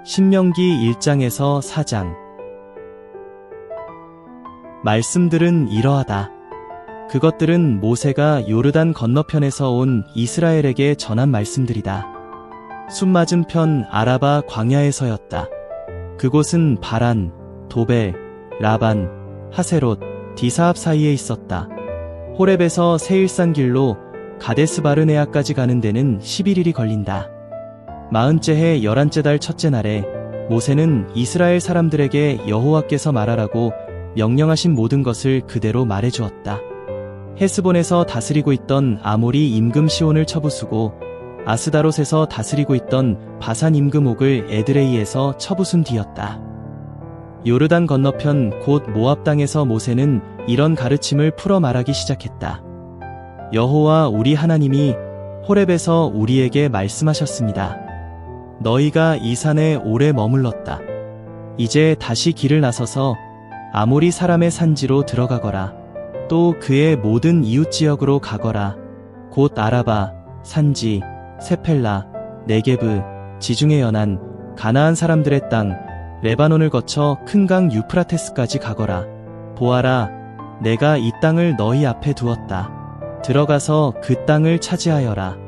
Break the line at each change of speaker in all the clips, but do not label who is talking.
신명기 1장에서 4장. 말씀들은 이러하다. 그것들은 모세가 요르단 건너편에서 온 이스라엘에게 전한 말씀들이다. 숲 맞은편 아라바 광야에서였다. 그곳은 바란, 도벨, 라반, 하세롯, 디사합 사이에 있었다. 호렙에서 세일산 길로 가데스 바르네아까지 가는 데는 11일이 걸린다. 40째 해 11째 달 첫째 날에 모세는 이스라엘 사람들에게 여호와께서 말하라고 명령하신 모든 것을 그대로 말해주었다. 헤스본에서 다스리고 있던 아모리 임금 시온을 쳐부수고 아스다롯에서 다스리고 있던 바산 임금 옥을 에드레이에서 쳐부순 뒤였다. 요르단 건너편 곧 모압 땅에서 모세는 이런 가르침을 풀어 말하기 시작했다. 여호와 우리 하나님이 호렙에서 우리에게 말씀하셨습니다. 너희가 이 산에 오래 머물렀다. 이제 다시 길을 나서서 아모리 사람의 산지로 들어가거라. 또 그의 모든 이웃 지역으로 가거라. 곧 아라바, 산지, 세펠라, 네게브, 지중해 연안, 가나안 사람들의 땅, 레바논을 거쳐 큰 강 유프라테스까지 가거라. 보아라, 내가 이 땅을 너희 앞에 두었다. 들어가서 그 땅을 차지하여라.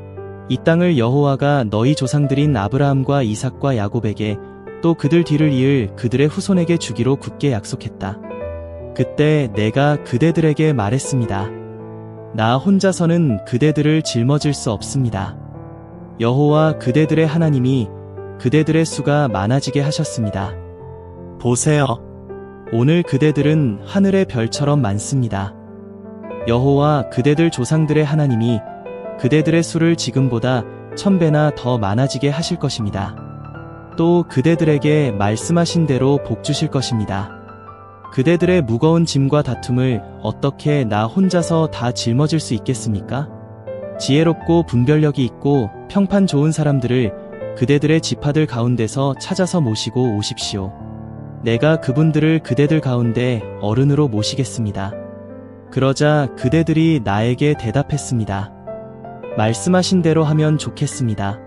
이 땅을 여호와가 너희 조상들인 아브라함과 이삭과 야곱에게 또 그들 뒤를 이을 그들의 후손에게 주기로 굳게 약속했다. 그때 내가 그대들에게 말했습니다. 나 혼자서는 그대들을 짊어질 수 없습니다. 여호와 그대들의 하나님이 그대들의 수가 많아지게 하셨습니다. 보세요. 오늘 그대들은 하늘의 별처럼 많습니다. 여호와 그대들 조상들의 하나님이 그대들의 수를 지금보다 1000배나 더 많아지게 하실 것입니다. 또 그대들에게 말씀하신 대로 복 주실 것입니다. 그대들의 무거운 짐과 다툼을 어떻게 나 혼자서 다 짊어질 수 있겠습니까? 지혜롭고 분별력이 있고 평판 좋은 사람들을 그대들의 지파들 가운데서 찾아서 모시고 오십시오. 내가 그분들을 그대들 가운데 어른으로 모시겠습니다. 그러자 그대들이 나에게 대답했습니다. 말씀하신 대로 하면 좋겠습니다.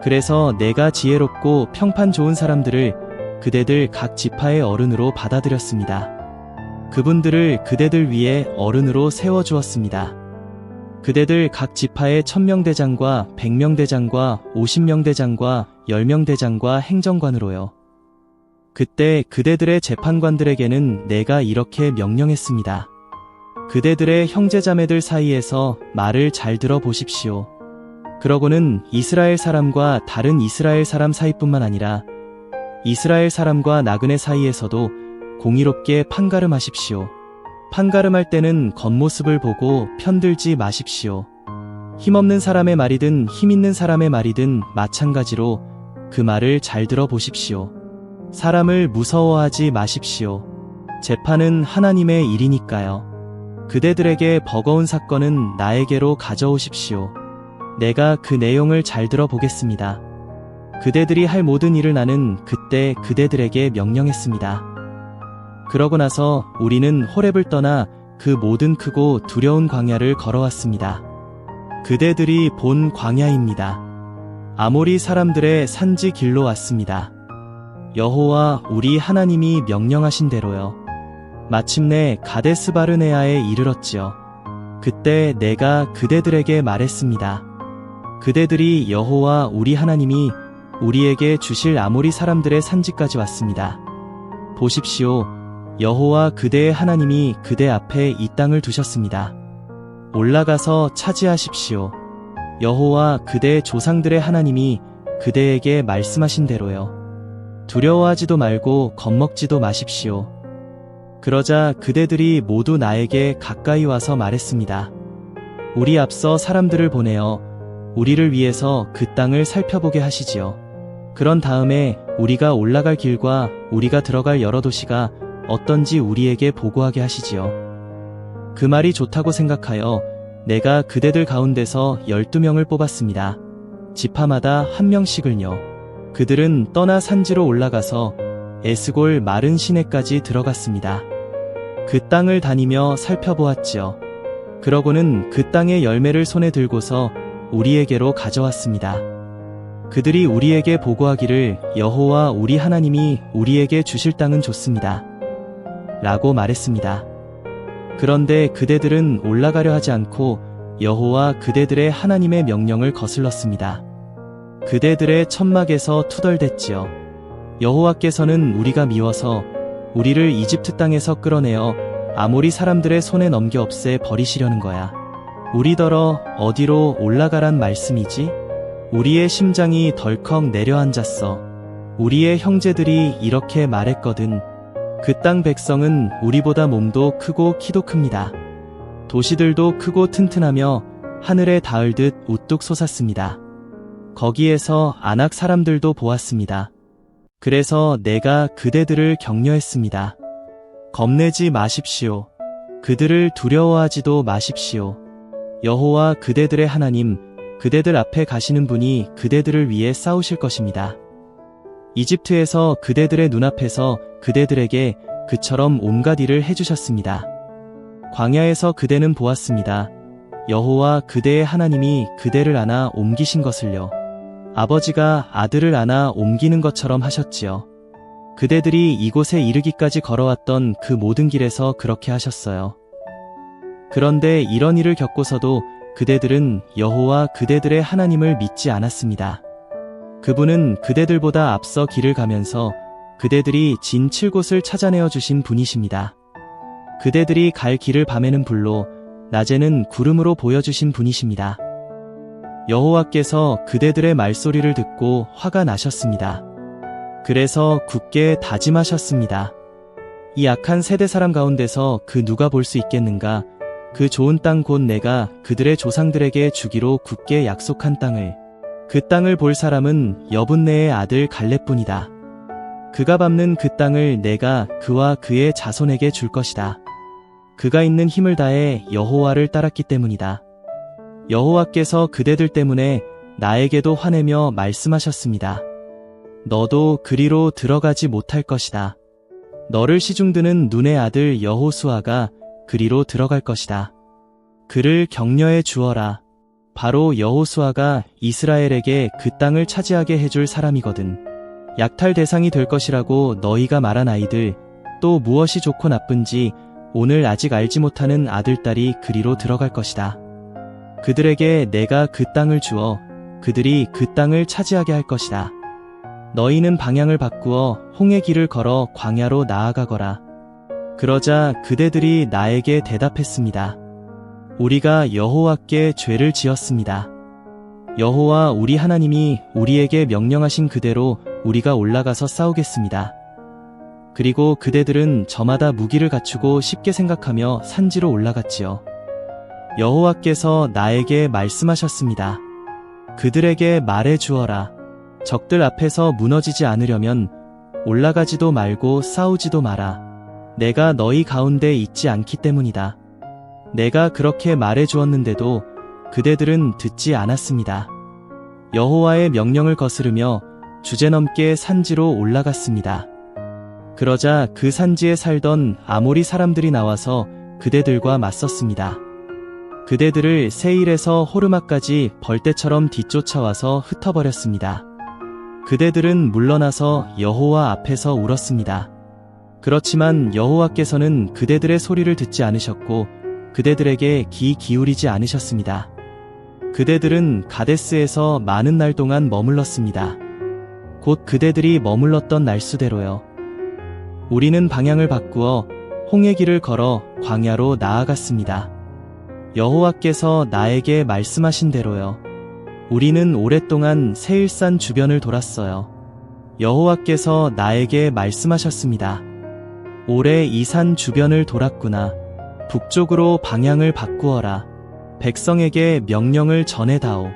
그래서 내가 지혜롭고 평판 좋은 사람들을 그대들 각 지파의 어른으로 받아들였습니다. 그분들을 그대들 위에 어른으로 세워주었습니다. 그대들 각 지파의 1000명대장과 100명대장과 50명대장과 10명대장과 행정관으로요. 그때 그대들의 재판관들에게는 내가 이렇게 명령했습니다. 그대들의 형제자매들 사이에서 말을 잘 들어보십시오. 그러고는 이스라엘 사람과 다른 이스라엘 사람 사이뿐만 아니라 이스라엘 사람과 나그네 사이에서도 공의롭게 판가름하십시오. 판가름할 때는 겉모습을 보고 편들지 마십시오. 힘없는 사람의 말이든 힘있는 사람의 말이든 마찬가지로 그 말을 잘 들어보십시오. 사람을 무서워하지 마십시오. 재판은 하나님의 일이니까요. 그대들에게 버거운 사건은 나에게로 가져오십시오. 내가 그 내용을 잘 들어보겠습니다. 그대들이 할 모든 일을 나는 그때 그대들에게 명령했습니다. 그러고 나서 우리는 호렙을 떠나 그 모든 크고 두려운 광야를 걸어왔습니다. 그대들이 본 광야입니다. 아모리 사람들의 산지 길로 왔습니다. 여호와 우리 하나님이 명령하신 대로요. 마침내 가데스 바르네아에 이르렀지요. 그때 내가 그대들에게 말했습니다. 그대들이 여호와 우리 하나님이 우리에게 주실 아모리 사람들의 산지까지 왔습니다. 보십시오. 여호와 그대의 하나님이 그대 앞에 이 땅을 두셨습니다. 올라가서 차지하십시오. 여호와 그대의 조상들의 하나님이 그대에게 말씀하신 대로요. 두려워하지도 말고 겁먹지도 마십시오. 그러자 그대들이 모두 나에게 가까이 와서 말했습니다. 우리 앞서 사람들을 보내어 우리를 위해서 그 땅을 살펴보게 하시지요. 그런 다음에 우리가 올라갈 길과 우리가 들어갈 여러 도시가 어떤지 우리에게 보고하게 하시지요. 그 말이 좋다고 생각하여 내가 그대들 가운데서 12명을 뽑았습니다. 지파마다 1명씩을요. 그들은 떠나 산지로 올라가서 에스골 마른 시내까지 들어갔습니다. 그 땅을 다니며 살펴보았지요. 그러고는 그 땅의 열매를 손에 들고서 우리에게로 가져왔습니다. 그들이 우리에게 보고하기를 여호와 우리 하나님이 우리에게 주실 땅은 좋습니다. 라고 말했습니다. 그런데 그대들은 올라가려 하지 않고 여호와 그대들의 하나님의 명령을 거슬렀습니다. 그대들의 천막에서 투덜댔지요. 여호와께서는 우리가 미워서 우리를 이집트 땅에서 끌어내어 아모리 사람들의 손에 넘겨 없애 버리시려는 거야. 우리더러 어디로 올라가란 말씀이지? 우리의 심장이 덜컥 내려앉았어. 우리의 형제들이 이렇게 말했거든. 그 땅 백성은 우리보다 몸도 크고 키도 큽니다. 도시들도 크고 튼튼하며 하늘에 닿을 듯 우뚝 솟았습니다. 거기에서 아낙 사람들도 보았습니다. 그래서 내가 그대들을 격려했습니다. 겁내지 마십시오. 그들을 두려워하지도 마십시오. 여호와 그대들의 하나님, 그대들 앞에 가시는 분이 그대들을 위해 싸우실 것입니다. 이집트에서 그대들의 눈앞에서 그대들에게 그처럼 온갖 일을 해주셨습니다. 광야에서 그대는 보았습니다. 여호와 그대의 하나님이 그대를 안아 옮기신 것을요. 아버지가 아들을 안아 옮기는 것처럼 하셨지요. 그대들이 이곳에 이르기까지 걸어왔던 그 모든 길에서 그렇게 하셨어요. 그런데 이런 일을 겪고서도 그대들은 여호와 그대들의 하나님을 믿지 않았습니다. 그분은 그대들보다 앞서 길을 가면서 그대들이 진 7곳을 찾아내어 주신 분이십니다. 그대들이 갈 길을 밤에는 불로, 낮에는 구름으로 보여주신 분이십니다. 여호와께서 그대들의 말소리를 듣고 화가 나셨습니다. 그래서 굳게 다짐하셨습니다. 이 악한 세대 사람 가운데서 그 누가 볼 수 있겠는가? 그 좋은 땅 곧 내가 그들의 조상들에게 주기로 굳게 약속한 땅을. 그 땅을 볼 사람은 여분네의 아들 갈렙뿐이다. 그가 밟는 그 땅을 내가 그와 그의 자손에게 줄 것이다. 그가 있는 힘을 다해 여호와를 따랐기 때문이다. 여호와께서 그대들 때문에 나에게도 화내며 말씀하셨습니다. 너도 그리로 들어가지 못할 것이다. 너를 시중드는 눈의 아들 여호수아가 그리로 들어갈 것이다. 그를 격려해 주어라. 바로 여호수아가 이스라엘에게 그 땅을 차지하게 해줄 사람이거든. 약탈 대상이 될 것이라고 너희가 말한 아이들, 또 무엇이 좋고 나쁜지 오늘 아직 알지 못하는 아들딸이 그리로 들어갈 것이다. 그들에게 내가 그 땅을 주어 그들이 그 땅을 차지하게 할 것이다. 너희는 방향을 바꾸어 홍해 길을 걸어 광야로 나아가거라. 그러자 그대들이 나에게 대답했습니다. 우리가 여호와께 죄를 지었습니다. 여호와 우리 하나님이 우리에게 명령하신 그대로 우리가 올라가서 싸우겠습니다. 그리고 그대들은 저마다 무기를 갖추고 쉽게 생각하며 산지로 올라갔지요. 여호와께서 나에게 말씀하셨습니다. 그들에게 말해 주어라. 적들 앞에서 무너지지 않으려면 올라가지도 말고 싸우지도 마라. 내가 너희 가운데 있지 않기 때문이다. 내가 그렇게 말해 주었는데도 그대들은 듣지 않았습니다. 여호와의 명령을 거스르며 주제넘게 산지로 올라갔습니다. 그러자 그 산지에 살던 아모리 사람들이 나와서 그대들과 맞섰습니다. 그대들을 세일에서 호르마까지 벌떼처럼 뒤쫓아와서 흩어버렸습니다. 그대들은 물러나서 여호와 앞에서 울었습니다. 그렇지만 여호와께서는 그대들의 소리를 듣지 않으셨고 그대들에게 귀 기울이지 않으셨습니다. 그대들은 가데스에서 많은 날 동안 머물렀습니다. 곧 그대들이 머물렀던 날수대로요. 우리는 방향을 바꾸어 홍해 길을 걸어 광야로 나아갔습니다. 여호와께서 나에게 말씀하신 대로요. 우리는 오랫동안 세일산 주변을 돌았어요. 여호와께서 나에게 말씀하셨습니다. 오래 이 산 주변을 돌았구나. 북쪽으로 방향을 바꾸어라. 백성에게 명령을 전해다오.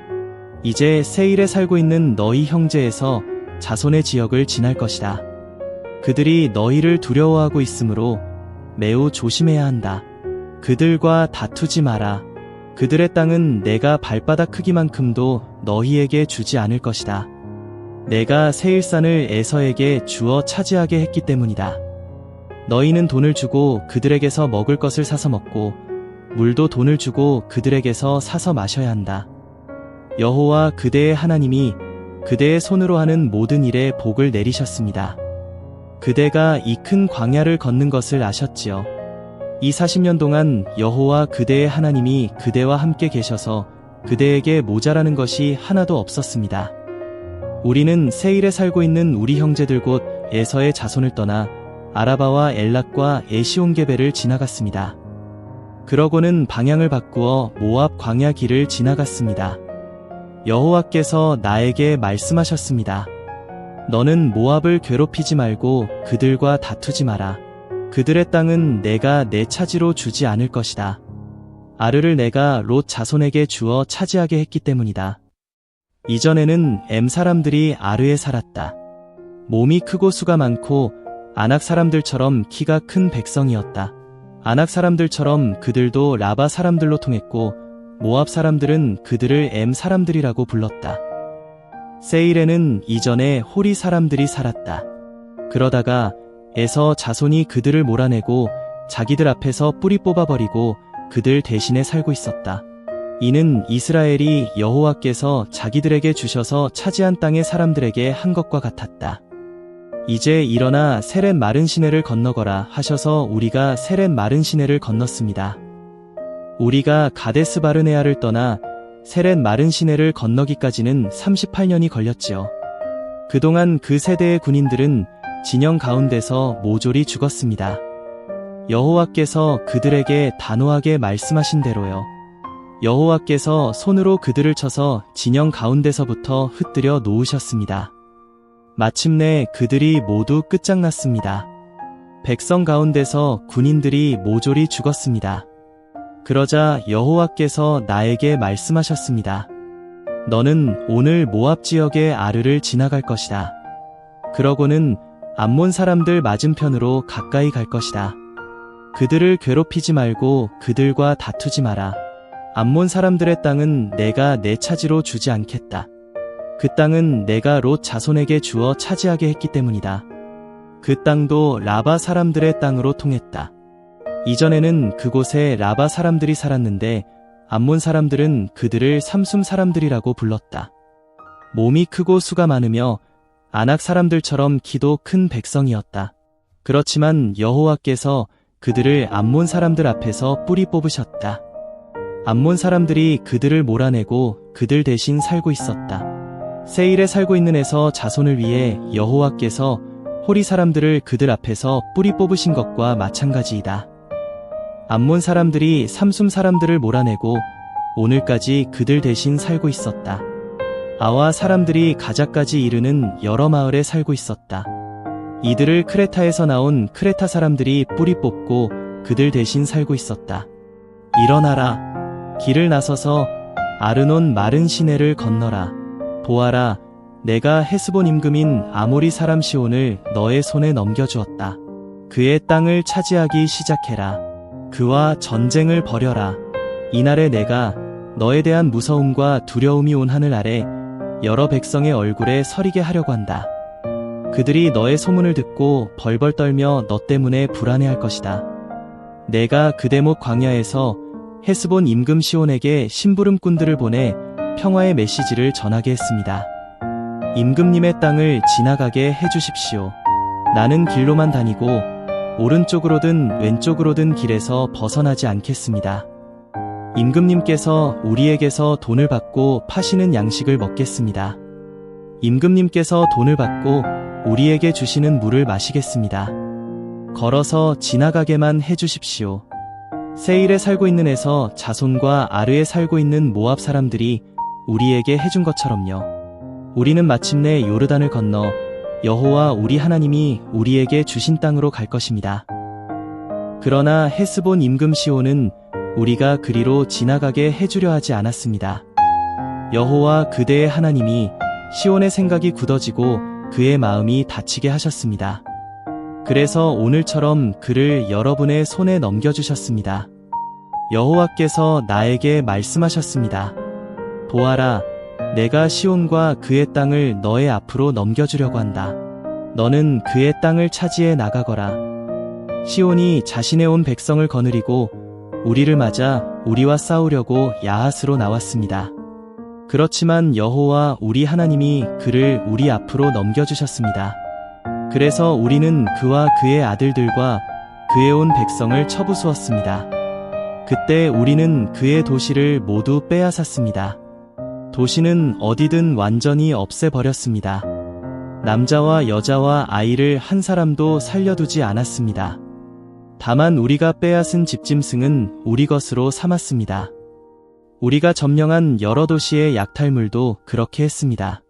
이제 세일에 살고 있는 너희 형제에서 자손의 지역을 지날 것이다. 그들이 너희를 두려워하고 있으므로 매우 조심해야 한다. 그들과 다투지 마라. 그들의 땅은 내가 발바닥 크기만큼도 너희에게 주지 않을 것이다. 내가 세일산을 에서에게 주어 차지하게 했기 때문이다. 너희는 돈을 주고 그들에게서 먹을 것을 사서 먹고 물도 돈을 주고 그들에게서 사서 마셔야 한다. 여호와 그대의 하나님이 그대의 손으로 하는 모든 일에 복을 내리셨습니다. 그대가 이 큰 광야를 걷는 것을 아셨지요. 이 40년 동안 여호와 그대의 하나님이 그대와 함께 계셔서 그대에게 모자라는 것이 하나도 없었습니다. 우리는 세일에 살고 있는 우리 형제들 곧 에서의 자손을 떠나 아라바와 엘락과 에시온게벨을 지나갔습니다. 그러고는 방향을 바꾸어 모압 광야 길을 지나갔습니다. 여호와께서 나에게 말씀하셨습니다. 너는 모압을 괴롭히지 말고 그들과 다투지 마라. 그들의 땅은 내가 내 차지로 주지 않을 것이다. 아르를 내가 롯 자손에게 주어 차지하게 했기 때문이다. 이전에는 엠 사람들이 아르에 살았다. 몸이 크고 수가 많고 아낙 사람들처럼 키가 큰 백성이었다. 아낙 사람들처럼 그들도 라바 사람들로 통했고 모압 사람들은 그들을 엠 사람들이라고 불렀다. 세일에는 이전에 호리 사람들이 살았다. 그러다가 에서 자손이 그들을 몰아내고 자기들 앞에서 뿌리 뽑아버리고 그들 대신에 살고 있었다. 이는 이스라엘이 여호와께서 자기들에게 주셔서 차지한 땅의 사람들에게 한 것과 같았다. 이제 일어나 세렛 마른 시내를 건너거라 하셔서 우리가 세렛 마른 시내를 건넜습니다. 우리가 가데스 바르네아를 떠나 세렛 마른 시내를 건너기까지는 38년이 걸렸지요. 그동안 그 세대의 군인들은 진영 가운데서 모조리 죽었습니다. 여호와께서 그들에게 단호하게 말씀하신 대로요. 여호와께서 손으로 그들을 쳐서 진영 가운데서부터 흩뜨려 놓으셨습니다. 마침내 그들이 모두 끝장났습니다. 백성 가운데서 군인들이 모조리 죽었습니다. 그러자 여호와께서 나에게 말씀하셨습니다. 너는 오늘 모압 지역의 아르를 지나갈 것이다. 그러고는 암몬 사람들 맞은편으로 가까이 갈 것이다. 그들을 괴롭히지 말고 그들과 다투지 마라. 암몬 사람들의 땅은 내가 내 차지로 주지 않겠다. 그 땅은 내가 롯 자손에게 주어 차지하게 했기 때문이다. 그 땅도 라바 사람들의 땅으로 통했다. 이전에는 그곳에 라바 사람들이 살았는데 암몬 사람들은 그들을 삼숨 사람들이라고 불렀다. 몸이 크고 수가 많으며 아낙 사람들처럼 키도 큰 백성이었다. 그렇지만 여호와께서 그들을 암몬 사람들 앞에서 뿌리 뽑으셨다. 암몬 사람들이 그들을 몰아내고 그들 대신 살고 있었다. 세일에 살고 있는 에서 자손을 위해 여호와께서 호리 사람들을 그들 앞에서 뿌리 뽑으신 것과 마찬가지이다. 암몬 사람들이 삼숨 사람들을 몰아내고 오늘까지 그들 대신 살고 있었다. 아와 사람들이 가자까지 이르는 여러 마을에 살고 있었다. 이들을 크레타에서 나온 크레타 사람들이 뿌리 뽑고 그들 대신 살고 있었다. 일어나라. 길을 나서서 아르논 마른 시내를 건너라. 보아라. 내가 헤스본 임금인 아모리 사람 시온을 너의 손에 넘겨주었다. 그의 땅을 차지하기 시작해라. 그와 전쟁을 벌여라. 이날에 내가 너에 대한 무서움과 두려움이 온 하늘 아래 여러 백성의 얼굴에 서리게 하려고 한다. 그들이 너의 소문을 듣고 벌벌 떨며 너 때문에 불안해할 것이다. 내가 그대목 광야에서 헤스본 임금 시온에게 심부름꾼들을 보내 평화의 메시지를 전하게 했습니다. 임금님의 땅을 지나가게 해주십시오. 나는 길로만 다니고 오른쪽으로든 왼쪽으로든 길에서 벗어나지 않겠습니다. 임금님께서 우리에게서 돈을 받고 파시는 양식을 먹겠습니다. 임금님께서 돈을 받고 우리에게 주시는 물을 마시겠습니다. 걸어서 지나가게만 해주십시오. 세일에 살고 있는 에서 자손과 아르에 살고 있는 모압 사람들이 우리에게 해준 것처럼요. 우리는 마침내 요르단을 건너 여호와 우리 하나님이 우리에게 주신 땅으로 갈 것입니다. 그러나 헤스본 임금 시온은 우리가 그리로 지나가게 해주려 하지 않았습니다. 여호와 그대의 하나님이 시온의 생각이 굳어지고 그의 마음이 다치게 하셨습니다. 그래서 오늘처럼 그를 여러분의 손에 넘겨주셨습니다. 여호와께서 나에게 말씀하셨습니다. 보아라, 내가 시온과 그의 땅을 너의 앞으로 넘겨주려고 한다. 너는 그의 땅을 차지해 나가거라. 시온이 자신의 온 백성을 거느리고 우리를 맞아 우리와 싸우려고 야하스로 나왔습니다. 그렇지만 여호와 우리 하나님이 그를 우리 앞으로 넘겨주셨습니다. 그래서 우리는 그와 그의 아들들과 그의 온 백성을 쳐부수었습니다. 그때 우리는 그의 도시를 모두 빼앗았습니다. 도시는 어디든 완전히 없애버렸습니다. 남자와 여자와 아이를 한 사람도 살려두지 않았습니다. 다만 우리가 빼앗은 집짐승은 우리 것으로 삼았습니다. 우리가 점령한 여러 도시의 약탈물도 그렇게 했습니다.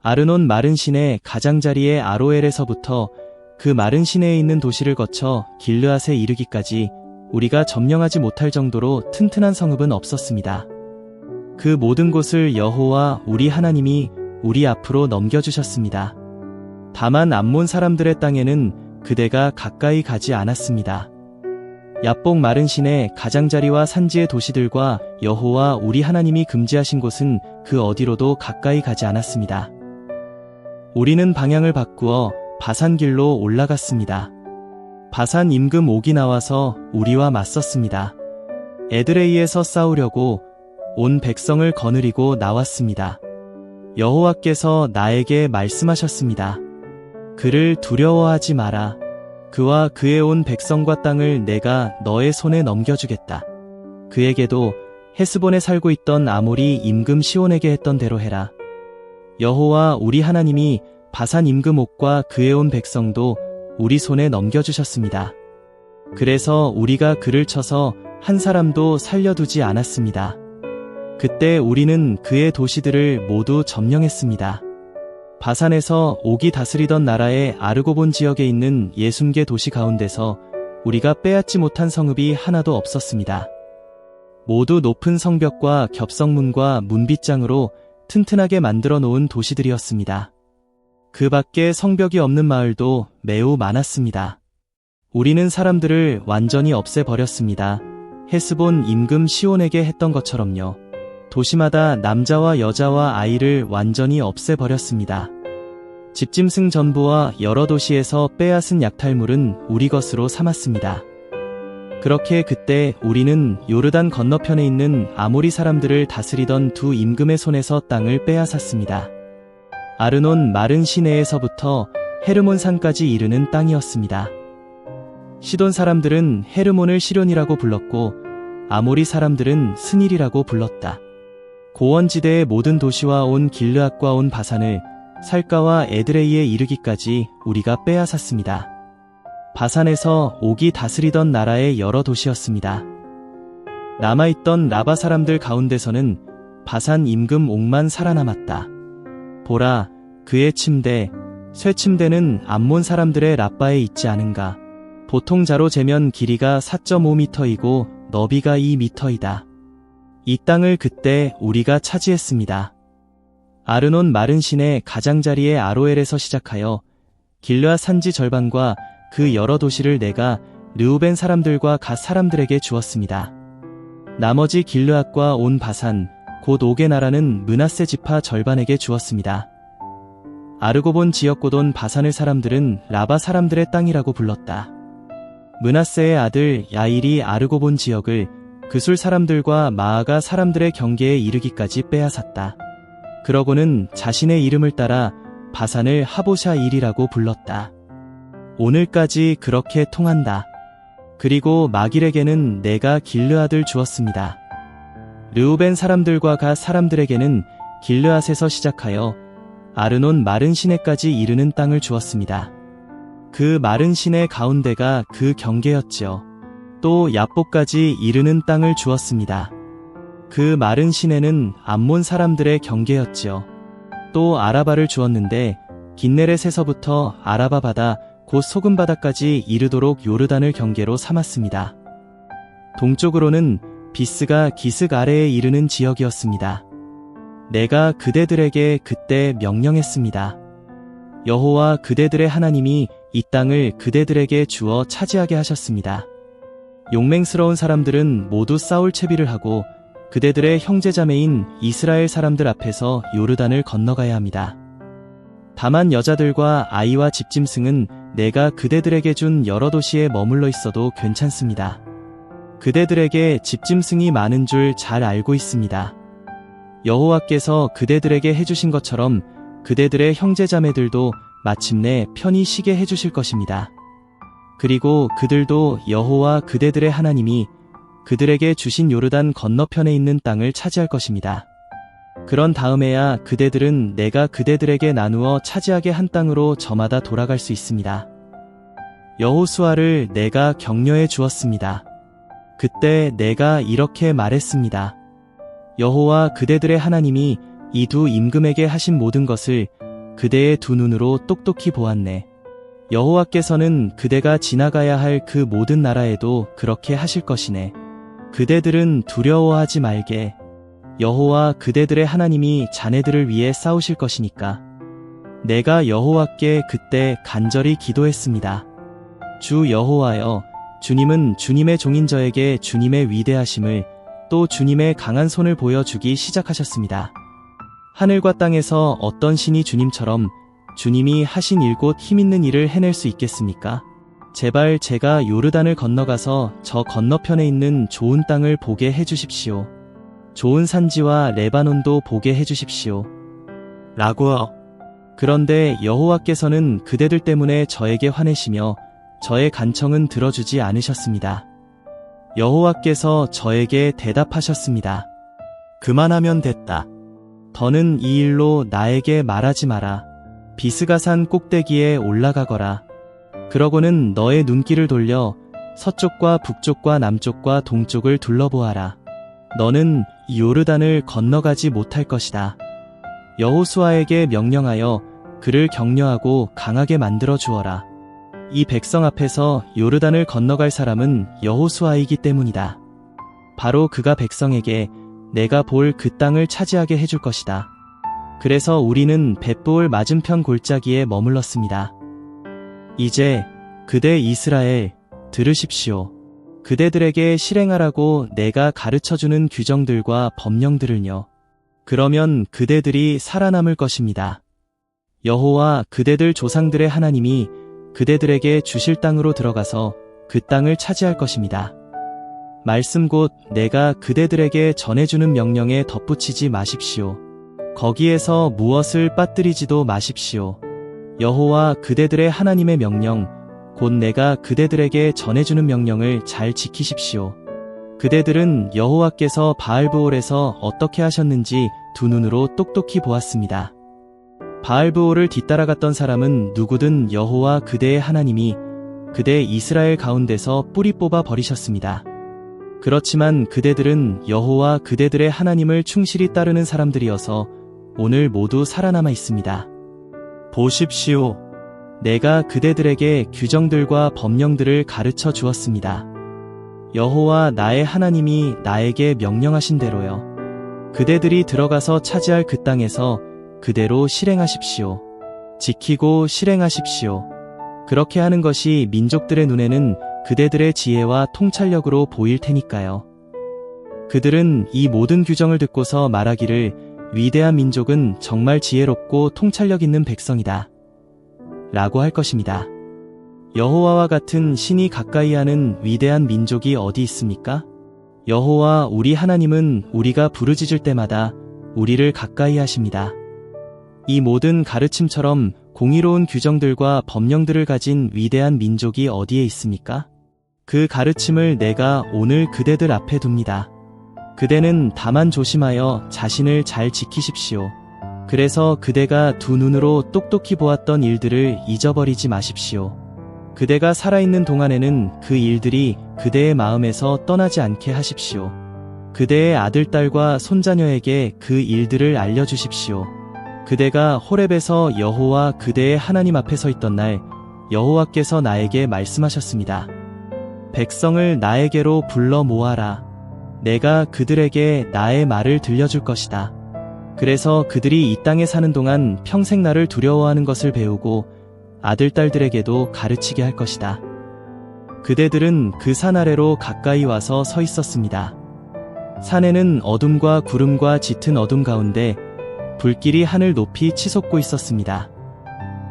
아르논 마른 시내 가장자리의 아로엘에서부터 그 마른 시내에 있는 도시를 거쳐 길르앗에 이르기까지 우리가 점령하지 못할 정도로 튼튼한 성읍은 없었습니다. 그 모든 곳을 여호와 우리 하나님이 우리 앞으로 넘겨주셨습니다. 다만 암몬 사람들의 땅에는 그대가 가까이 가지 않았습니다. 야복 마른 시내 가장자리와 산지의 도시들과 여호와 우리 하나님이 금지하신 곳은 그 어디로도 가까이 가지 않았습니다. 우리는 방향을 바꾸어 바산길로 올라갔습니다. 바산 임금 옥이 나와서 우리와 맞섰습니다. 에드레이에서 싸우려고 온 백성을 거느리고 나왔습니다. 여호와께서 나에게 말씀하셨습니다. 그를 두려워하지 마라. 그와 그의 온 백성과 땅을 내가 너의 손에 넘겨주겠다. 그에게도 헤스본에 살고 있던 아모리 임금 시온에게 했던 대로 해라. 여호와 우리 하나님이 바산 임금 옥과 그의 온 백성도 우리 손에 넘겨주셨습니다. 그래서 우리가 그를 쳐서 한 사람도 살려두지 않았습니다. 그때 우리는 그의 도시들을 모두 점령했습니다. 바산에서 옥이 다스리던 나라의 아르고본 지역에 있는 60개 도시 가운데서 우리가 빼앗지 못한 성읍이 하나도 없었습니다. 모두 높은 성벽과 겹성문과 문빗장으로 튼튼하게 만들어 놓은 도시들이었습니다. 그 밖에 성벽이 없는 마을도 매우 많았습니다. 우리는 사람들을 완전히 없애버렸습니다. 헤스본 임금 시온에게 했던 것처럼요. 도시마다 남자와 여자와 아이를 완전히 없애버렸습니다. 집짐승 전부와 여러 도시에서 빼앗은 약탈물은 우리 것으로 삼았습니다. 그렇게 그때 우리는 요르단 건너편에 있는 아모리 사람들을 다스리던 두 임금의 손에서 땅을 빼앗았습니다. 아르논 마른 시내에서부터 헤르몬 산까지 이르는 땅이었습니다. 시돈 사람들은 헤르몬을 시론이라고 불렀고 아모리 사람들은 스닐이라고 불렀다. 고원지대의 모든 도시와 온 길르앗과 온 바산을 살가와 에드레이에 이르기까지 우리가 빼앗았습니다. 바산에서 옥이 다스리던 나라의 여러 도시였습니다. 남아있던 라바 사람들 가운데서는 바산 임금 옥만 살아남았다. 보라, 그의 침대, 쇠침대는 암몬 사람들의 라바에 있지 않은가. 보통 자로 재면 길이가 4.5m이고 너비가 2m이다. 이 땅을 그때 우리가 차지했습니다. 아르논 마른 시내 가장자리의 아로엘에서 시작하여 길르앗 산지 절반과 그 여러 도시를 내가 르우벤 사람들과 갓 사람들에게 주었습니다. 나머지 길르앗과 온 바산, 곧 옥의 나라는 므낫세 지파 절반에게 주었습니다. 아르고본 지역 곧 온 바산의 사람들은 라바 사람들의 땅이라고 불렀다. 므낫세의 아들 야일이 아르고본 지역을 그술 사람들과 마아가 사람들의 경계에 이르기까지 빼앗았다. 그러고는 자신의 이름을 따라 바산을 하보샤일이라고 불렀다. 오늘까지 그렇게 통한다. 그리고 마길에게는 내가 길르앗을 주었습니다. 르우벤 사람들과 갓 사람들에게는 길르앗에서 시작하여 아르논 마른 시내까지 이르는 땅을 주었습니다. 그 마른 시내 가운데가 그 경계였지요. 또 야복까지 이르는 땅을 주었습니다. 그 마른 시내는 암몬 사람들의 경계였지요. 또 아라바를 주었는데 긴네렛에서부터 아라바 바다 곧 소금 바다까지 이르도록 요르단을 경계로 삼았습니다. 동쪽으로는 비스가 기슭 아래에 이르는 지역이었습니다. 내가 그대들에게 그때 명령했습니다. 여호와 그대들의 하나님이 이 땅을 그대들에게 주어 차지하게 하셨습니다. 용맹스러운 사람들은 모두 싸울 채비를 하고 그대들의 형제자매인 이스라엘 사람들 앞에서 요르단을 건너가야 합니다. 다만 여자들과 아이와 집짐승은 내가 그대들에게 준 여러 도시에 머물러 있어도 괜찮습니다. 그대들에게 집짐승이 많은 줄 잘 알고 있습니다. 여호와께서 그대들에게 해주신 것처럼 그대들의 형제자매들도 마침내 편히 쉬게 해주실 것입니다. 그리고 그들도 여호와 그대들의 하나님이 그들에게 주신 요르단 건너편에 있는 땅을 차지할 것입니다. 그런 다음에야 그대들은 내가 그대들에게 나누어 차지하게 한 땅으로 저마다 돌아갈 수 있습니다. 여호수아를 내가 격려해 주었습니다. 그때 내가 이렇게 말했습니다. 여호와 그대들의 하나님이 이 두 임금에게 하신 모든 것을 그대의 두 눈으로 똑똑히 보았네. 여호와께서는 그대가 지나가야 할 그 모든 나라에도 그렇게 하실 것이네. 그대들은 두려워하지 말게. 여호와 그대들의 하나님이 자네들을 위해 싸우실 것이니까. 내가 여호와께 그때 간절히 기도했습니다. 주 여호와여, 주님은 주님의 종인 저에게 주님의 위대하심을 또 주님의 강한 손을 보여주기 시작하셨습니다. 하늘과 땅에서 어떤 신이 주님처럼 주님이 하신 일곧 힘있는 일을 해낼 수 있겠습니까? 제발 제가 요르단을 건너가서 저 건너편에 있는 좋은 땅을 보게 해주십시오. 좋은 산지와 레바논도 보게 해주십시오. 라고. 그런데 여호와께서는 그대들 때문에 저에게 화내시며 저의 간청은 들어주지 않으셨습니다. 여호와께서 저에게 대답하셨습니다. 그만하면 됐다. 더는 이 일로 나에게 말하지 마라. 비스가산 꼭대기에 올라가거라. 그러고는 너의 눈길을 돌려 서쪽과 북쪽과 남쪽과 동쪽을 둘러보아라. 너는 요르단을 건너가지 못할 것이다. 여호수아에게 명령하여 그를 격려하고 강하게 만들어 주어라. 이 백성 앞에서 요르단을 건너갈 사람은 여호수아이기 때문이다. 바로 그가 백성에게 내가 볼 그 땅을 차지하게 해줄 것이다. 그래서 우리는 벳보을 맞은편 골짜기에 머물렀습니다. 이제 그대 이스라엘 들으십시오. 그대들에게 실행하라고 내가 가르쳐주는 규정들과 법령들을요. 그러면 그대들이 살아남을 것입니다. 여호와 그대들 조상들의 하나님이 그대들에게 주실 땅으로 들어가서 그 땅을 차지할 것입니다. 말씀 곧 내가 그대들에게 전해주는 명령에 덧붙이지 마십시오. 거기에서 무엇을 빠뜨리지도 마십시오. 여호와 그대들의 하나님의 명령, 곧 내가 그대들에게 전해주는 명령을 잘 지키십시오. 그대들은 여호와께서 바알브올에서 어떻게 하셨는지 두 눈으로 똑똑히 보았습니다. 바알브올을 뒤따라갔던 사람은 누구든 여호와 그대의 하나님이 그대 이스라엘 가운데서 뿌리 뽑아 버리셨습니다. 그렇지만 그대들은 여호와 그대들의 하나님을 충실히 따르는 사람들이어서 오늘 모두 살아남아 있습니다. 보십시오. 내가 그대들에게 규정들과 법령들을 가르쳐 주었습니다. 여호와 나의 하나님이 나에게 명령하신 대로요. 그대들이 들어가서 차지할 그 땅에서 그대로 실행하십시오. 지키고 실행하십시오. 그렇게 하는 것이 민족들의 눈에는 그대들의 지혜와 통찰력으로 보일 테니까요. 그들은 이 모든 규정을 듣고서 말하기를 위대한 민족은 정말 지혜롭고 통찰력 있는 백성이다. 라고 할 것입니다. 여호와와 같은 신이 가까이 하는 위대한 민족이 어디 있습니까? 여호와 우리 하나님은 우리가 부르짖을 때마다 우리를 가까이 하십니다. 이 모든 가르침처럼 공의로운 규정들과 법령들을 가진 위대한 민족이 어디에 있습니까? 그 가르침을 내가 오늘 그대들 앞에 둡니다. 그대는 다만 조심하여 자신을 잘 지키십시오. 그래서 그대가 두 눈으로 똑똑히 보았던 일들을 잊어버리지 마십시오. 그대가 살아있는 동안에는 그 일들이 그대의 마음에서 떠나지 않게 하십시오. 그대의 아들, 딸과 손자녀에게 그 일들을 알려주십시오. 그대가 호렙에서 여호와 그대의 하나님 앞에 서 있던 날 여호와께서 나에게 말씀하셨습니다. 백성을 나에게로 불러 모아라. 내가 그들에게 나의 말을 들려줄 것이다. 그래서 그들이 이 땅에 사는 동안 평생 나를 두려워하는 것을 배우고 아들, 딸들에게도 가르치게 할 것이다. 그대들은 그 산 아래로 가까이 와서 서 있었습니다. 산에는 어둠과 구름과 짙은 어둠 가운데 불길이 하늘 높이 치솟고 있었습니다.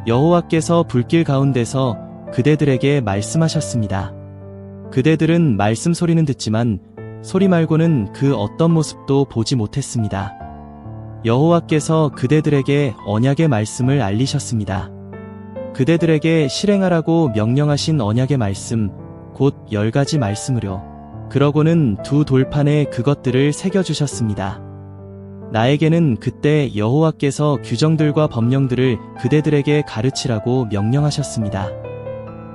여호와께서 불길 가운데서 그대들에게 말씀하셨습니다. 그대들은 말씀 소리는 듣지만 소리 말고는 그 어떤 모습도 보지 못했습니다. 여호와께서 그대들에게 언약의 말씀을 알리셨습니다. 그대들에게 실행하라고 명령하신 언약의 말씀, 곧 10가지 말씀으로. 그러고는 두 돌판에 그것들을 새겨주셨습니다. 나에게는 그때 여호와께서 규정들과 법령들을 그대들에게 가르치라고 명령하셨습니다.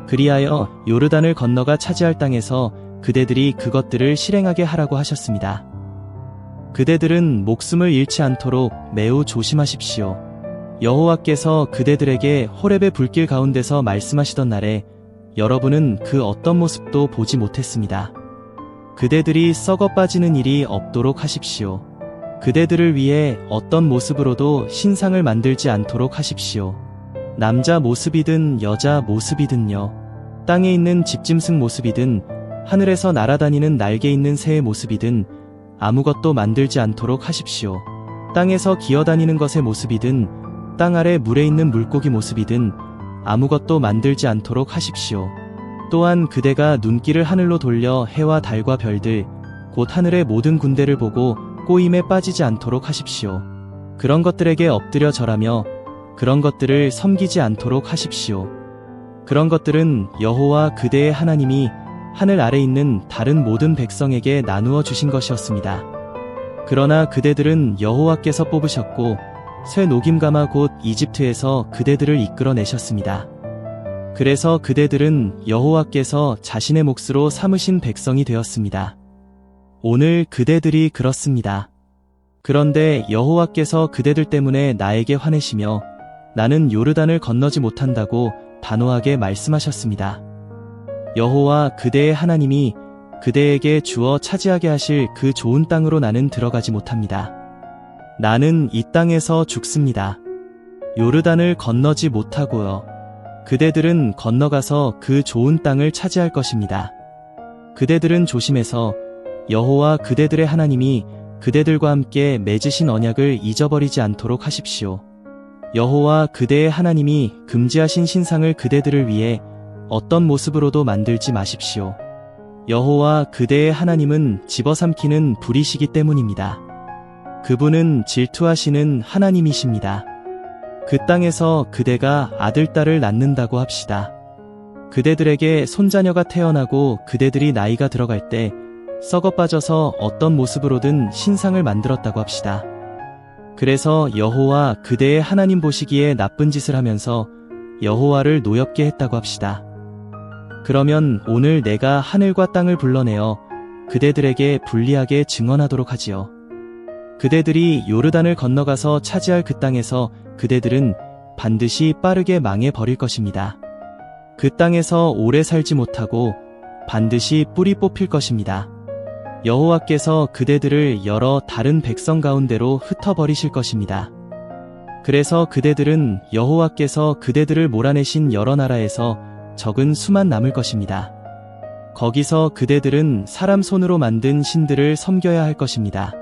그리하여 요르단을 건너가 차지할 땅에서 그대들이 그것들을 실행하게 하라고 하셨습니다. 그대들은 목숨을 잃지 않도록 매우 조심하십시오. 여호와께서 그대들에게 호렙의 불길 가운데서 말씀하시던 날에 여러분은 그 어떤 모습도 보지 못했습니다. 그대들이 썩어 빠지는 일이 없도록 하십시오. 그대들을 위해 어떤 모습으로도 신상을 만들지 않도록 하십시오. 남자 모습이든 여자 모습이든요. 땅에 있는 집짐승 모습이든 하늘에서 날아다니는 날개 있는 새의 모습이든 아무것도 만들지 않도록 하십시오. 땅에서 기어다니는 것의 모습이든 땅 아래 물에 있는 물고기 모습이든 아무것도 만들지 않도록 하십시오. 또한 그대가 눈길을 하늘로 돌려 해와 달과 별들, 곧 하늘의 모든 군대를 보고 꼬임에 빠지지 않도록 하십시오. 그런 것들에게 엎드려 절하며 그런 것들을 섬기지 않도록 하십시오. 그런 것들은 여호와 그대의 하나님이 하늘 아래 있는 다른 모든 백성에게 나누어 주신 것이었습니다. 그러나 그대들은 여호와께서 뽑으셨고 쇠 녹임가마 곧 이집트에서 그대들을 이끌어내셨습니다. 그래서 그대들은 여호와께서 자신의 몫으로 삼으신 백성이 되었습니다. 오늘 그대들이 그렇습니다. 그런데 여호와께서 그대들 때문에 나에게 화내시며 나는 요르단을 건너지 못한다고 단호하게 말씀하셨습니다. 여호와 그대의 하나님이 그대에게 주어 차지하게 하실 그 좋은 땅으로 나는 들어가지 못합니다. 나는 이 땅에서 죽습니다. 요르단을 건너지 못하고요. 그대들은 건너가서 그 좋은 땅을 차지할 것입니다. 그대들은 조심해서 여호와 그대들의 하나님이 그대들과 함께 맺으신 언약을 잊어버리지 않도록 하십시오. 여호와 그대의 하나님이 금지하신 신상을 그대들을 위해 어떤 모습으로도 만들지 마십시오. 여호와 그대의 하나님은 집어삼키는 불이시기 때문입니다. 그분은 질투하시는 하나님이십니다. 그 땅에서 그대가 아들, 딸을 낳는다고 합시다. 그대들에게 손자녀가 태어나고 그대들이 나이가 들어갈 때 썩어 빠져서 어떤 모습으로든 신상을 만들었다고 합시다. 그래서 여호와 그대의 하나님 보시기에 나쁜 짓을 하면서 여호와를 노엽게 했다고 합시다. 그러면 오늘 내가 하늘과 땅을 불러내어 그대들에게 불리하게 증언하도록 하지요. 그대들이 요르단을 건너가서 차지할 그 땅에서 그대들은 반드시 빠르게 망해버릴 것입니다. 그 땅에서 오래 살지 못하고 반드시 뿔이 뽑힐 것입니다. 여호와께서 그대들을 여러 다른 백성 가운데로 흩어버리실 것입니다. 그래서 그대들은 여호와께서 그대들을 몰아내신 여러 나라에서 적은 수만 남을 것입니다. 거기서 그대들은 사람 손으로 만든 신들을 섬겨야 할 것입니다.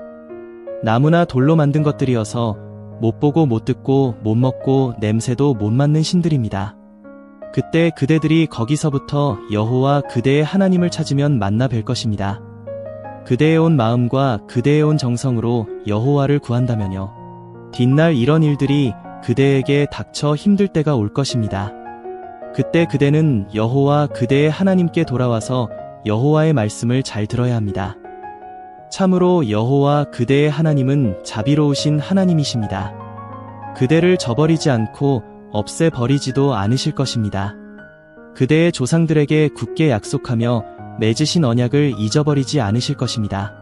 나무나 돌로 만든 것들이어서 못 보고 못 듣고 못 먹고 냄새도 못 맡는 신들입니다. 그때 그대들이 거기서부터 여호와 그대의 하나님을 찾으면 만나 뵐 것입니다. 그대의 온 마음과 그대의 온 정성으로 여호와를 구한다면요. 뒷날 이런 일들이 그대에게 닥쳐 힘들 때가 올 것입니다. 그때 그대는 여호와 그대의 하나님께 돌아와서 여호와의 말씀을 잘 들어야 합니다. 참으로 여호와 그대의 하나님은 자비로우신 하나님이십니다. 그대를 저버리지 않고 없애버리지도 않으실 것입니다. 그대의 조상들에게 굳게 약속하며 맺으신 언약을 잊어버리지 않으실 것입니다.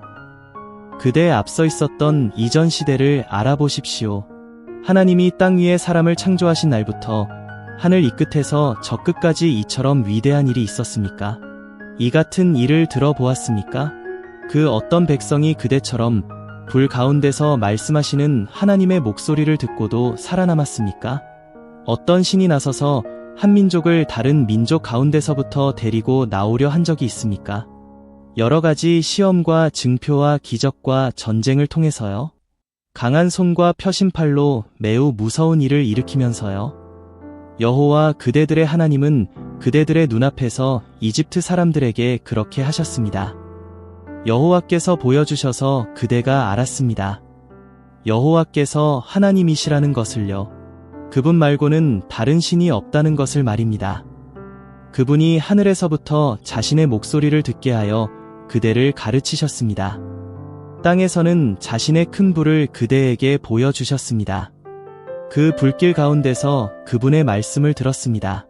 그대에 앞서 있었던 이전 시대를 알아보십시오. 하나님이 땅 위에 사람을 창조하신 날부터 하늘 이 끝에서 저 끝까지 이처럼 위대한 일이 있었습니까? 이 같은 일을 들어보았습니까? 그 어떤 백성이 그대처럼 불 가운데서 말씀하시는 하나님의 목소리를 듣고도 살아남았습니까? 어떤 신이 나서서 한 민족을 다른 민족 가운데서부터 데리고 나오려 한 적이 있습니까? 여러 가지 시험과 증표와 기적과 전쟁을 통해서요. 강한 손과 표심팔로 매우 무서운 일을 일으키면서요. 여호와 그대들의 하나님은 그대들의 눈앞에서 이집트 사람들에게 그렇게 하셨습니다. 여호와께서 보여주셔서 그대가 알았습니다. 여호와께서 하나님이시라는 것을요. 그분 말고는 다른 신이 없다는 것을 말입니다. 그분이 하늘에서부터 자신의 목소리를 듣게 하여 그대를 가르치셨습니다. 땅에서는 자신의 큰 불을 그대에게 보여주셨습니다. 그 불길 가운데서 그분의 말씀을 들었습니다.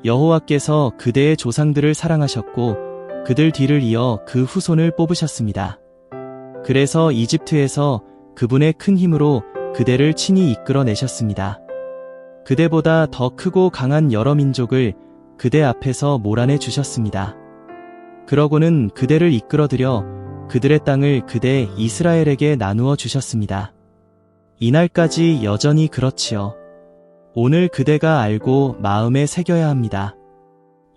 여호와께서 그대의 조상들을 사랑하셨고 그들 뒤를 이어 그 후손을 뽑으셨습니다. 그래서 이집트에서 그분의 큰 힘으로 그대를 친히 이끌어내셨습니다. 그대보다 더 크고 강한 여러 민족을 그대 앞에서 몰아내 주셨습니다. 그러고는 그대를 이끌어들여 그들의 땅을 그대 이스라엘에게 나누어 주셨습니다. 이날까지 여전히 그렇지요. 오늘 그대가 알고 마음에 새겨야 합니다.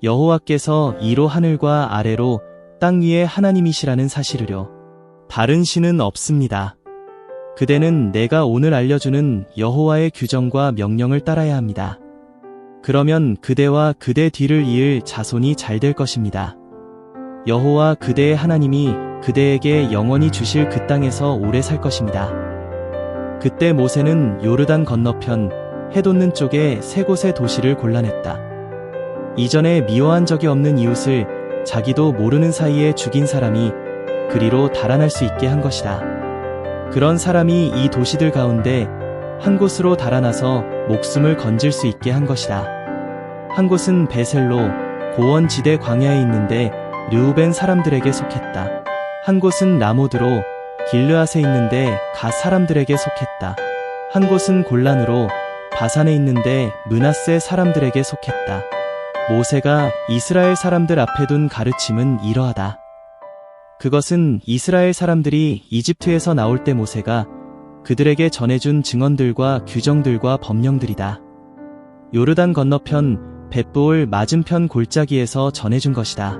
여호와께서 이로 하늘과 아래로 땅 위에 하나님이시라는 사실을요. 다른 신은 없습니다. 그대는 내가 오늘 알려주는 여호와의 규정과 명령을 따라야 합니다. 그러면 그대와 그대 뒤를 이을 자손이 잘 될 것입니다. 여호와 그대의 하나님이 그대에게 영원히 주실 그 땅에서 오래 살 것입니다. 그때 모세는 요르단 건너편 해 돋는 쪽에 세 곳의 도시를 골라냈다. 이전에 미워한 적이 없는 이웃을 자기도 모르는 사이에 죽인 사람이 그리로 달아날 수 있게 한 것이다. 그런 사람이 이 도시들 가운데 한 곳으로 달아나서 목숨을 건질 수 있게 한 것이다. 한 곳은 베셀로 고원 지대 광야에 있는데 르우벤 사람들에게 속했다. 한 곳은 라모드로 길르앗에 있는데 갓 사람들에게 속했다. 한 곳은 골란으로 바산에 있는데 므낫세 사람들에게 속했다. 모세가 이스라엘 사람들 앞에 둔 가르침은 이러하다. 그것은 이스라엘 사람들이 이집트에서 나올 때 모세가 그들에게 전해준 증언들과 규정들과 법령들이다. 요르단 건너편 벳보을 맞은편 골짜기에서 전해준 것이다.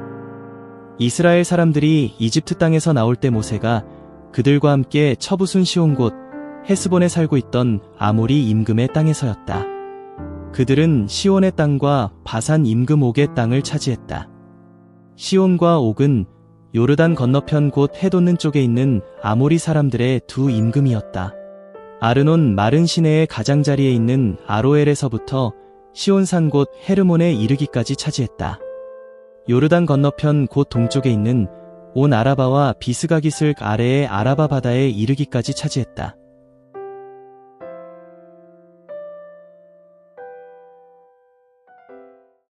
이스라엘 사람들이 이집트 땅에서 나올 때 모세가 그들과 함께 처부순 시온 곳 헤스본에 살고 있던 아모리 임금의 땅에서였다. 그들은 시온의 땅과 바산 임금 옥의 땅을 차지했다. 시온과 옥은 요르단 건너편 곧 해 돋는 쪽에 있는 아모리 사람들의 두 임금이었다. 아르논 마른 시내의 가장자리에 있는 아로엘에서부터 시온산 곧 헤르몬에 이르기까지 차지했다. 요르단 건너편 곧 동쪽에 있는 온 아라바와 비스가기슬 아래의 아라바 바다에 이르기까지 차지했다.